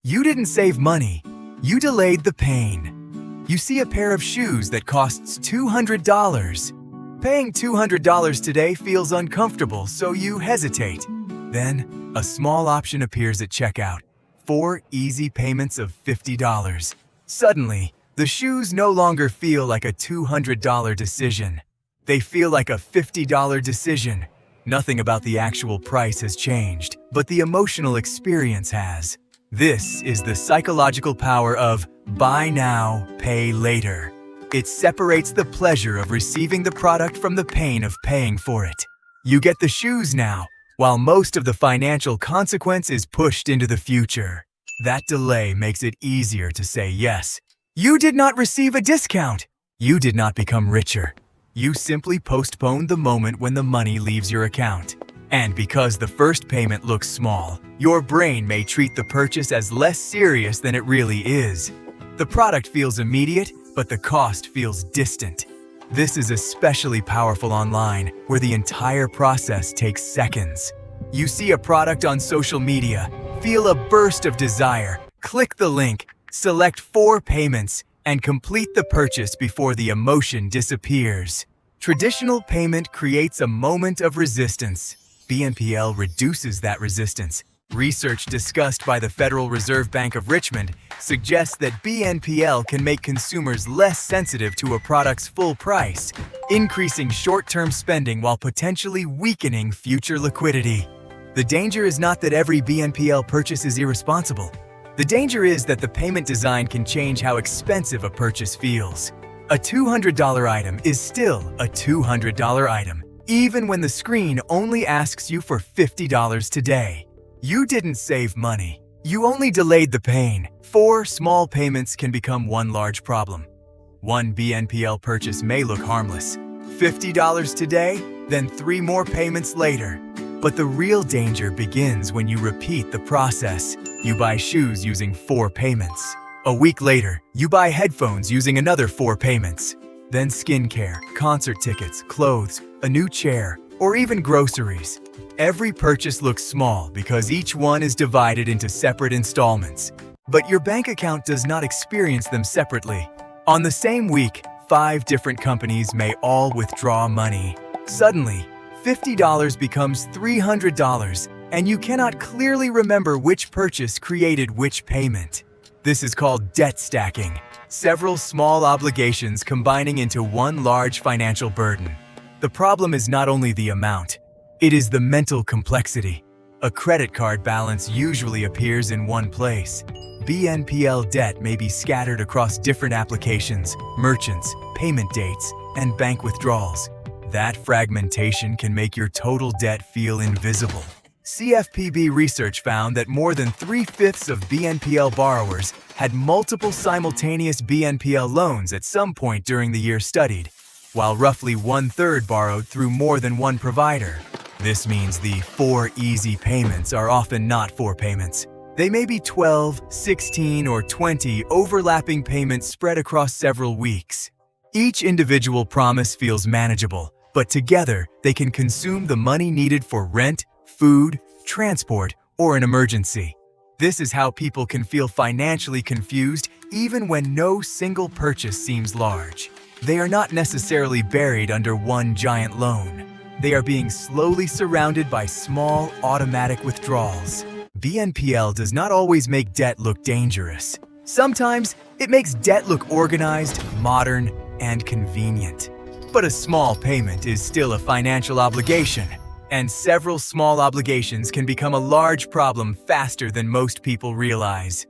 You didn't save money. You delayed the pain. You see a pair of shoes that costs $200. Paying $200 today feels uncomfortable, so you hesitate. Then, a small option appears at checkout. 4 easy payments of $50. Suddenly, the shoes no longer feel like a $200 decision. They feel like a $50 decision. Nothing about the actual price has changed, but the emotional experience has. This is the psychological power of buy now, pay later. It separates the pleasure of receiving the product from the pain of paying for it. You get the shoes now, while most of the financial consequence is pushed into the future. That delay makes it easier to say yes. You did not receive a discount. You did not become richer. You simply postponed the moment when the money leaves your account. And because the first payment looks small, your brain may treat the purchase as less serious than it really is. The product feels immediate, but the cost feels distant. This is especially powerful online, where the entire process takes seconds. You see a product on social media, feel a burst of desire, click the link, select 4 payments, and complete the purchase before the emotion disappears. Traditional payment creates a moment of resistance. BNPL reduces that resistance. Research discussed by the Federal Reserve Bank of Richmond suggests that BNPL can make consumers less sensitive to a product's full price, increasing short-term spending while potentially weakening future liquidity. The danger is not that every BNPL purchase is irresponsible. The danger is that the payment design can change how expensive a purchase feels. A $200 item is still a $200 item, even when the screen only asks you for $50 today. You didn't save money. You only delayed the pain. 4 small payments can become one large problem. One BNPL purchase may look harmless. $50 today, then 3 more payments later. But the real danger begins when you repeat the process. You buy shoes using 4 payments. A week later, you buy headphones using another 4 payments. Then skincare, concert tickets, clothes, a new chair, or even groceries. Every purchase looks small because each one is divided into separate installments. But your bank account does not experience them separately. On the same week, 5 different companies may all withdraw money. Suddenly, $50 becomes $300, and you cannot clearly remember which purchase created which payment. This is called debt stacking, several small obligations combining into one large financial burden. The problem is not only the amount, it is the mental complexity. A credit card balance usually appears in one place. BNPL debt may be scattered across different applications, merchants, payment dates, and bank withdrawals. That fragmentation can make your total debt feel invisible. CFPB research found that more than 3/5 of BNPL borrowers had multiple simultaneous BNPL loans at some point during the year studied, while roughly 1/3 borrowed through more than one provider. This means the 4 easy payments are often not 4 payments. They may be 12, 16, or 20 overlapping payments spread across several weeks. Each individual promise feels manageable, but together they can consume the money needed for rent, food, transport, or an emergency. This is how people can feel financially confused even when no single purchase seems large. They are not necessarily buried under one giant loan. They are being slowly surrounded by small, automatic withdrawals. BNPL does not always make debt look dangerous. Sometimes it makes debt look organized, modern, and convenient. But a small payment is still a financial obligation, and several small obligations can become a large problem faster than most people realize.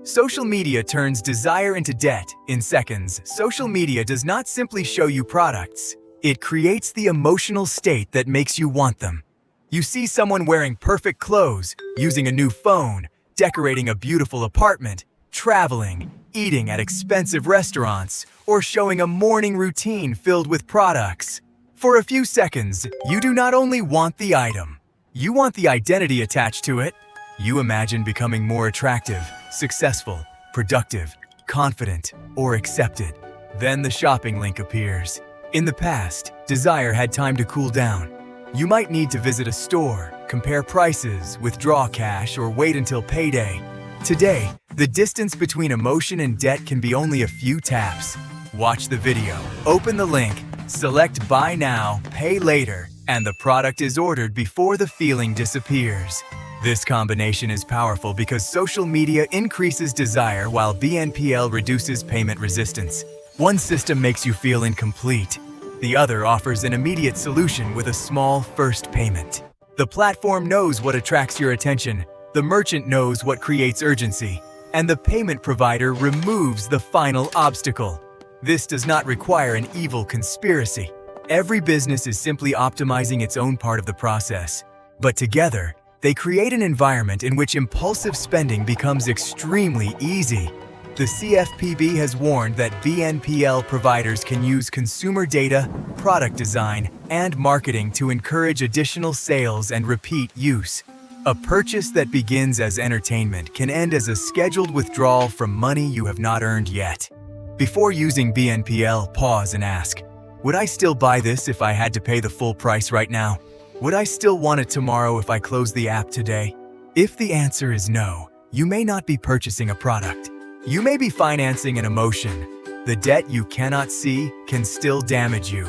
Social media turns desire into debt in seconds. Social media does not simply show you products. It creates the emotional state that makes you want them. You see someone wearing perfect clothes, using a new phone, decorating a beautiful apartment, traveling, eating at expensive restaurants, or showing a morning routine filled with products. For a few seconds, you do not only want the item, you want the identity attached to it. You imagine becoming more attractive, successful, productive, confident, or accepted. Then the shopping link appears. In the past, desire had time to cool down. You might need to visit a store, compare prices, withdraw cash, or wait until payday. Today, the distance between emotion and debt can be only a few taps. Watch the video, open the link, select Buy Now, Pay Later, and the product is ordered before the feeling disappears. This combination is powerful because social media increases desire while BNPL reduces payment resistance. One system makes you feel incomplete. The other offers an immediate solution with a small first payment. The platform knows what attracts your attention, the merchant knows what creates urgency, and the payment provider removes the final obstacle. This does not require an evil conspiracy. Every business is simply optimizing its own part of the process. But together, they create an environment in which impulsive spending becomes extremely easy. The CFPB has warned that BNPL providers can use consumer data, product design, and marketing to encourage additional sales and repeat use. A purchase that begins as entertainment can end as a scheduled withdrawal from money you have not earned yet. Before using BNPL, pause and ask, would I still buy this if I had to pay the full price right now? Would I still want it tomorrow if I close the app today? If the answer is no, you may not be purchasing a product. You may be financing an emotion. The debt you cannot see can still damage you.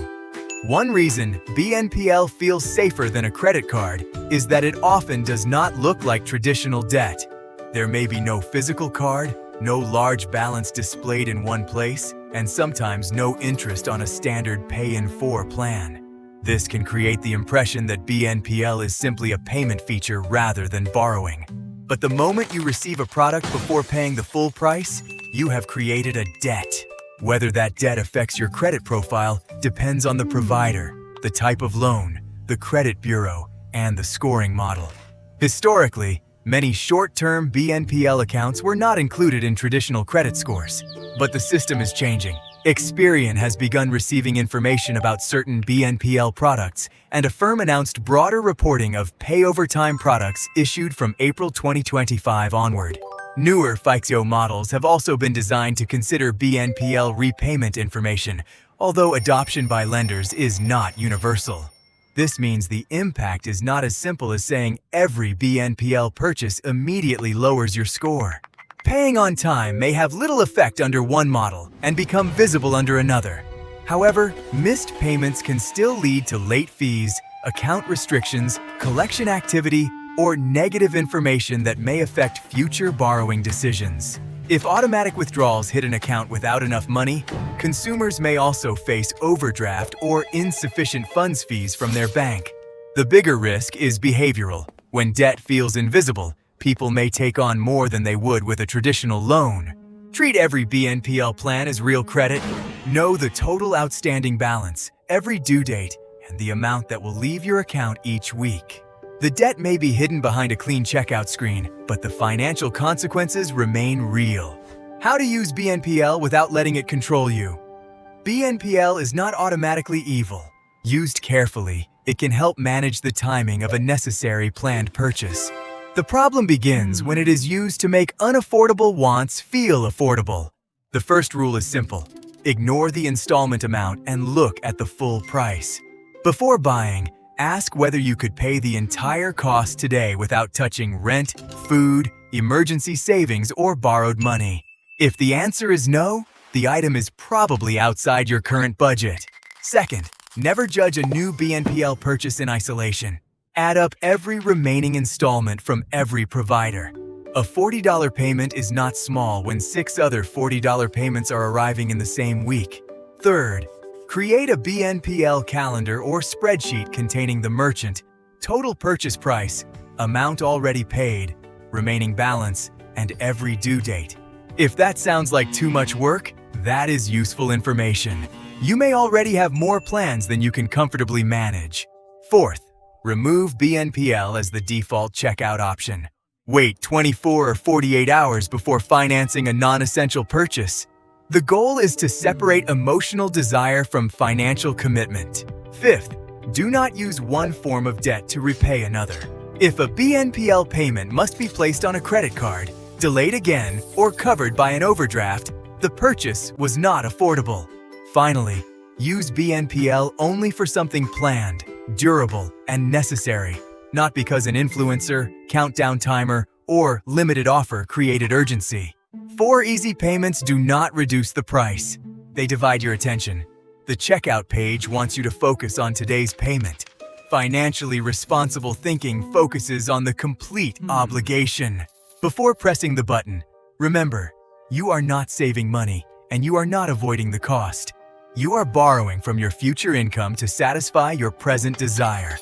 One reason BNPL feels safer than a credit card is that it often does not look like traditional debt. There may be no physical card, no large balance displayed in one place, and sometimes no interest on a standard pay-in-4 plan. This can create the impression that BNPL is simply a payment feature rather than borrowing. But the moment you receive a product before paying the full price, you have created a debt. Whether that debt affects your credit profile depends on the provider, the type of loan, the credit bureau, and the scoring model. Historically, many short-term BNPL accounts were not included in traditional credit scores. But the system is changing. Experian has begun receiving information about certain BNPL products, and a firm announced broader reporting of pay-over-time products issued from April 2025 onward. Newer FICO models have also been designed to consider BNPL repayment information, although adoption by lenders is not universal. This means the impact is not as simple as saying every BNPL purchase immediately lowers your score. Paying on time may have little effect under one model and become visible under another. However, missed payments can still lead to late fees, account restrictions, collection activity, or negative information that may affect future borrowing decisions. If automatic withdrawals hit an account without enough money, consumers may also face overdraft or insufficient funds fees from their bank. The bigger risk is behavioral. When debt feels invisible, people may take on more than they would with a traditional loan. Treat every BNPL plan as real credit. Know the total outstanding balance, every due date, and the amount that will leave your account each week. The debt may be hidden behind a clean checkout screen, but the financial consequences remain real. How to use BNPL without letting it control you. BNPL is not automatically evil. Used carefully, it can help manage the timing of a necessary planned purchase. The problem begins when it is used to make unaffordable wants feel affordable. The first rule is simple. Ignore the installment amount and look at the full price. Before buying, ask whether you could pay the entire cost today without touching rent, food, emergency savings, or borrowed money. If the answer is no, the item is probably outside your current budget. Second, never judge a new BNPL purchase in isolation. Add up every remaining installment from every provider. A $40 payment is not small when 6 other $40 payments are arriving in the same week. Third, create a BNPL calendar or spreadsheet containing the merchant, total purchase price, amount already paid, remaining balance, and every due date. If that sounds like too much work, that is useful information. You may already have more plans than you can comfortably manage. Fourth, remove BNPL as the default checkout option. Wait 24 or 48 hours before financing a non-essential purchase. The goal is to separate emotional desire from financial commitment. Fifth, do not use one form of debt to repay another. If a BNPL payment must be placed on a credit card, delayed again, or covered by an overdraft, the purchase was not affordable. Finally, use BNPL only for something planned, durable, and necessary, not because an influencer, countdown timer, or limited offer created urgency. 4 easy payments do not reduce the price. They divide your attention. The checkout page wants you to focus on today's payment. Financially responsible thinking focuses on the complete obligation. Before pressing the button, remember, you are not saving money and you are not avoiding the cost. You are borrowing from your future income to satisfy your present desire.